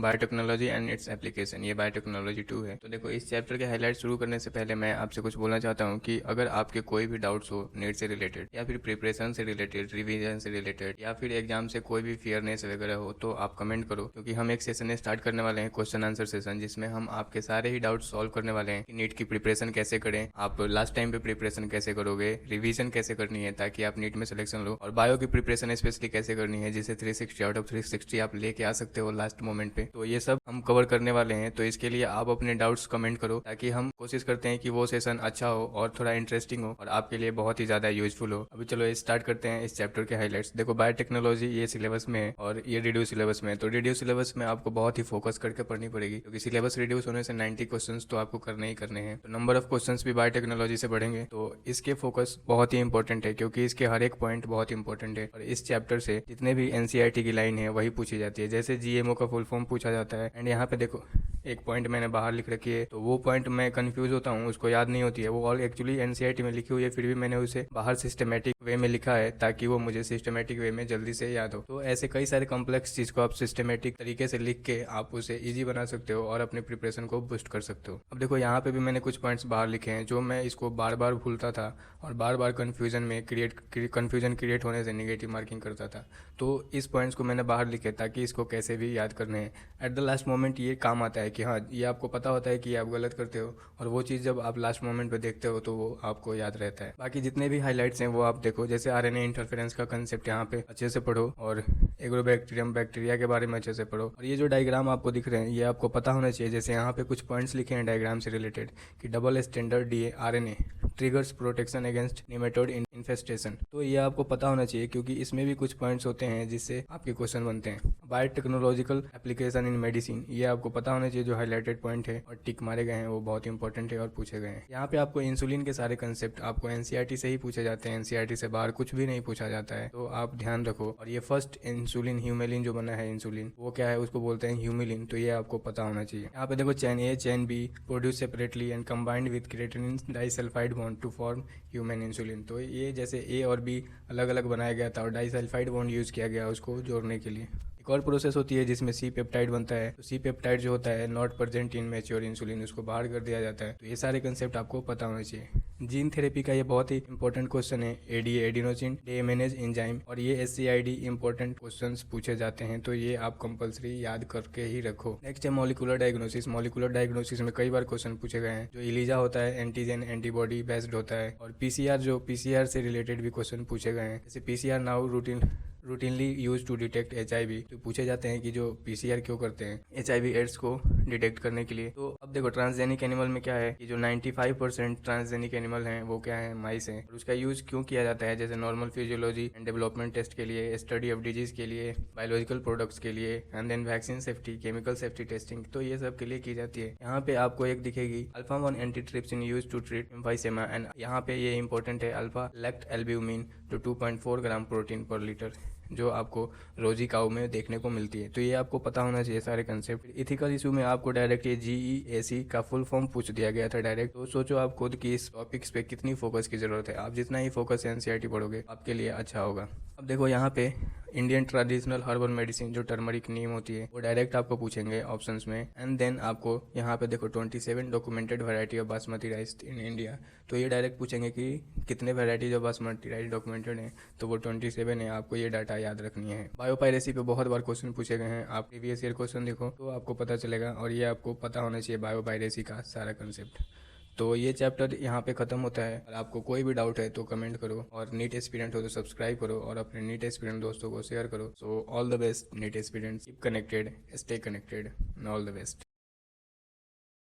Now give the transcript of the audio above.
Biotechnology and its application. ये biotechnology 2 है। तो देखो, इस चैप्टर के हाईलाइट शुरू करने से पहले मैं आपसे कुछ बोलना चाहता हूँ कि अगर आपके कोई भी डाउट्स हो नीट से रिलेटेड या फिर प्रिपरेशन से रिलेटेड, रिवीजन से रिलेटेड या फिर एग्जाम से कोई भी फियरनेस वगैरह हो तो आप कमेंट करो, क्योंकि हम एक सेशन स्टार्ट करने वाले हैं, क्वेश्चन आंसर सेशन, जिसमें हम आपके सारे ही डाउट सॉल्व करने वाले हैं कि नीट की प्रिपरेशन कैसे करें, आप लास्ट टाइम पे प्रिपरेशन कैसे करोगे, रिवीजन कैसे करनी है ताकि आप नीट में सिलेक्शन लो, और बायो की प्रिपरेशन स्पेशली कैसे करनी है जिसे 360 आउट ऑफ 360 आप लेके आ सकते हो लास्ट मोमेंट पे। तो ये सब हम कवर करने वाले हैं। तो इसके लिए आप अपने डाउट्स कमेंट करो ताकि हम कोशिश करते हैं कि वो सेशन अच्छा हो और थोड़ा इंटरेस्टिंग हो और आपके लिए बहुत ही ज्यादा यूजफुल हो। अभी चलो स्टार्ट करते हैं इस चैप्टर के हाईलाइट्स। देखो, बायोटेक्नोलॉजी ये सिलेबस में है और ये रिड्यूस सिलेबस में है। तो रिड्यूस सिलेबस में आपको बहुत ही फोकस करके पढ़नी पड़ेगी, क्योंकि सिलेबस रिड्यूस होने से 90 क्वेश्चन तो आपको करने ही करने हैं। तो नंबर ऑफ क्वेश्चन भी बायोटेक्नोलॉजी से बढ़ेंगे। तो इसके फोकस बहुत ही इंपॉर्टेंट है, क्योंकि इसके हर एक पॉइंट बहुत इंपॉर्टेंट है और इस चैप्टर से जितने भी एनसीईआरटी की लाइन है वही पूछी जाती है। जैसे जीएमओ का फुल फॉर्म पूछा जाता है। एंड यहाँ पे देखो, एक पॉइंट मैंने बाहर लिख रखी है, तो वो पॉइंट मैं कंफ्यूज होता हूँ, उसको याद नहीं होती है। वो ऑल एक्चुअली एनसीईआरटी में लिखी हुई है, फिर भी मैंने उसे बाहर सिस्टमेटिक वे में लिखा है ताकि वो मुझे सिस्टमेटिक वे में जल्दी से याद हो। तो ऐसे कई सारे कॉम्प्लेक्स चीज को आप सिस्टमेटिक तरीके से लिख के आप उसे ईजी बना सकते हो और अपने प्रिपरेशन को बूस्ट कर सकते हो। अब देखो, यहाँ पे भी मैंने कुछ पॉइंट्स बाहर लिखे हैं जो मैं इसको बार बार भूलता था और बार बार कन्फ्यूजन क्रिएट होने से निगेटिव मार्किंग करता था। तो इस पॉइंट्स को मैंने बाहर लिखे ताकि इसको कैसे भी याद करने हैं। एट द लास्ट मोमेंट ये काम आता है कि हाँ, ये आपको पता होता है कि आप गलत करते हो और वो चीज़ जब आप लास्ट मोमेंट पे देखते हो तो वो आपको याद रहता है। बाकी जितने भी हाइलाइट्स हैं वो आप देखो, जैसे आरएनए इंटरफेरेंस का कंसेप्ट यहाँ पे अच्छे से पढ़ो और एग्रोबैक्टीरियम बैक्टीरिया के बारे में अच्छे से पढ़ो। और ये जो डायग्राम आपको दिख रहे हैं ये आपको पता होना चाहिए। जैसे यहाँ पे कुछ पॉइंट्स लिखे हैं डायग्राम से रिलेटेड कि double standard DA RNA triggers protection against nematode infestation. तो ये आपको पता होना चाहिए, क्योंकि इसमें भी कुछ पॉइंट्स होते हैं जिससे आपके क्वेश्चन बनते हैं। बायोटेक्नोलॉजिकल एप्लीकेशन इन मेडिसिन, ये आपको पता होना चाहिए। जो हाईलाइटेड पॉइंट है और टिक मारे गए हैं वो बहुत इंपॉर्टेंट है और पूछे गए हैं। यहाँ पे आपको इंसुलिन के सारे कंसेप्ट आपको एनसीईआरटी से ही पूछे जाते हैं, एनसीईआरटी से बाहर कुछ भी नहीं पूछा जाता है, तो आप ध्यान रखो। और ये फर्स्ट इंसुलिन ह्यूमेलिन जो बना है इंसुलिन, वो क्या है, उसको बोलते हैं ह्यूमिलिन। तो ये आपको पता होना चाहिए। यहाँ पे देखो, chain A chain B produce separately and combined with creatinine disulphide bond to form human insulin. तो ये जैसे ए और बी अलग अलग बनाया गया था और डाइसल्फाइड बॉन्ड यूज किया गया उसको जोड़ने के लिए। एक और प्रोसेस होती है जिसमें सी पेप्टाइड बनता है। तो सी पेप्टाइड जो होता है not present in mature insulin, उसको बाहर कर दिया जाता है। तो ये सारे कंसेप्ट आपको पता होने चाहिए। जीन थेरेपी का ये बहुत ही इंपॉर्टेंट क्वेश्चन है, एडीए एडिनोसिन डेमेनेज एंजाइम, और ये एससीआईडी इंपॉर्टेंट क्वेश्चंस पूछे जाते हैं। तो ये आप कंपलसरी याद करके ही रखो। नेक्स्ट है मॉलिकुलर डायग्नोसिस। मॉलिकुलर डायग्नोसिस में कई बार क्वेश्चन पूछे गए हैं। जो इलीजा होता है एंटीजन एंटीबॉडी बेस्ड होता है, और पीसीआर जो पीसीआर से रिलेटेड भी क्वेश्चन पूछे गए हैं। जैसे PCR now routinely use to detect HIV. तो पूछे जाते हैं कि जो पीसीआर क्यों करते हैं एचआईवी एड्स को डिटेक्ट करने के लिए। तो अब देखो, ट्रांसजेनिक एनिमल में क्या है कि जो 95% ट्रांसजेनिक एनिमल हैं वो क्या है, माइस हैं। और उसका यूज क्यों किया जाता है, जैसे normal physiology and development test के लिए, स्टडी ऑफ डिजीज के लिए, बायोलॉजिकल प्रोडक्ट्स के लिए, and then vaccine safety, chemical safety testing. तो ये सब के लिए की जाती है। यहाँ पे आपको एक दिखेगी alpha 1 antitrypsin use to treat emphysema, and यहाँ पे ये इंपॉर्टेंट है alpha lactalbumin to 2.4 gram protein per litre, जो आपको रोजी काऊ में देखने को मिलती है। तो ये आपको पता होना चाहिए सारे कंसेप्ट। इथिकल इशू में आपको डायरेक्ट ये जीईएसी का फुल फॉर्म पूछ दिया गया था डायरेक्ट। तो सोचो आप खुद की इस टॉपिक्स पे कितनी फोकस की जरूरत है। आप जितना ही फोकस एनसीईआरटी पढ़ोगे आपके लिए अच्छा होगा। अब देखो, यहाँ पे इंडियन ट्रेडिशनल हर्बल मेडिसिन जो टर्मरिक नीम होती है वो डायरेक्ट आपको पूछेंगे ऑप्शंस में। एंड देन आपको यहाँ पे देखो 27 documented variety of basmati rice in India. तो ये डायरेक्ट पूछेंगे कि कितने varieties of basmati rice documented है, तो वो 27 है। आपको ये डाटा याद रखनी है। बायोपायरेसी पे बहुत बार क्वेश्चन पूछे गए हैं। आप प्रीवियस ईयर क्वेश्चन देखो तो आपको पता चलेगा, और ये आपको पता होना चाहिए बायोपायरेसी का सारा कंसेप्ट। तो ये चैप्टर यहाँ पे खत्म होता है। और आपको कोई भी डाउट है तो कमेंट करो, और नीट एस्पिरेंट हो तो सब्सक्राइब करो और अपने नीट एस्पिरेंट दोस्तों को शेयर करो। So all the best NEET aspirants, keep connected, stay connected, all the best.